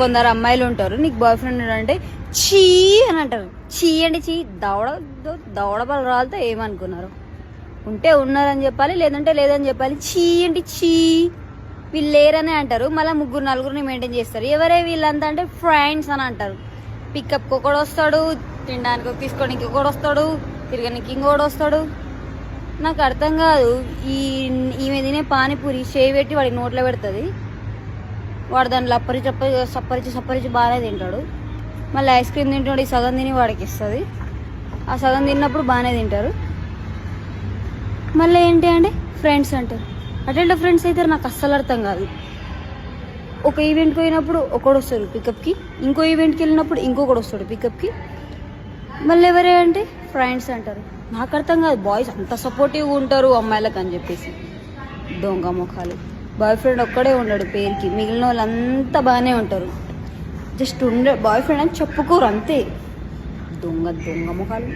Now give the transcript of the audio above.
కొందరు అమ్మాయిలు ఉంటారు, నీకు బాయ్ ఫ్రెండ్ అంటే చీ అని అంటారు. చీ అంటే చీ, దవడ పలు రాలితే ఏమనుకున్నారు? ఉంటే ఉన్నారని చెప్పాలి, లేదంటే లేదని చెప్పాలి. చీ అంటే చీ, వీళ్ళు లేరనే అంటారు. మళ్ళీ ముగ్గురు నలుగురిని మెయింటైన్ చేస్తారు. ఎవరే వీళ్ళంతా అంటే ఫ్రెండ్స్ అని అంటారు. పికప్కి ఒకడు వస్తాడు, తినడానికి తీసుకోవడానికి ఒకడు వస్తాడు, తిరగడానికి ఇంకోడు వస్తాడు. నాకు అర్థం కాదు. ఈమె తినే పానీపూరి చేయి పెట్టి వాడికి నోట్లో పెడుతుంది, వాడు దాన్ని సప్పరించి బాగానే తింటాడు. మళ్ళీ ఐస్ క్రీమ్ తింటాడు, ఈ సగం తిని వాడికి ఇస్తుంది. ఆ సగం తిన్నప్పుడు బాగానే తింటారు. మళ్ళీ ఏంటి అంటే ఫ్రెండ్స్ అంటారు. అటెండ్ ఫ్రెండ్స్ అయితే నాకు అస్సలు అర్థం కాదు. ఒక ఈవెంట్కి పోయినప్పుడు ఒకడు వస్తాడు పికప్కి, ఇంకో ఈవెంట్కి వెళ్ళినప్పుడు ఇంకొకడు వస్తాడు పికప్కి. మళ్ళీ ఎవరే అంటే ఫ్రెండ్స్ అంటారు. నాకు అర్థం కాదు, బాయ్స్ అంత సపోర్టివ్గా ఉంటారు అమ్మాయిలకు అని చెప్పేసి. దొంగ ముఖాలు. బాయ్ ఫ్రెండ్ ఒక్కడే ఉండడు పేరుకి, మిగిలిన వాళ్ళంతా బాగానే ఉంటారు. జస్ట్ బాయ్ ఫ్రెండ్ అని చెప్పుకోరు అంతే. దొంగ ముఖాలు.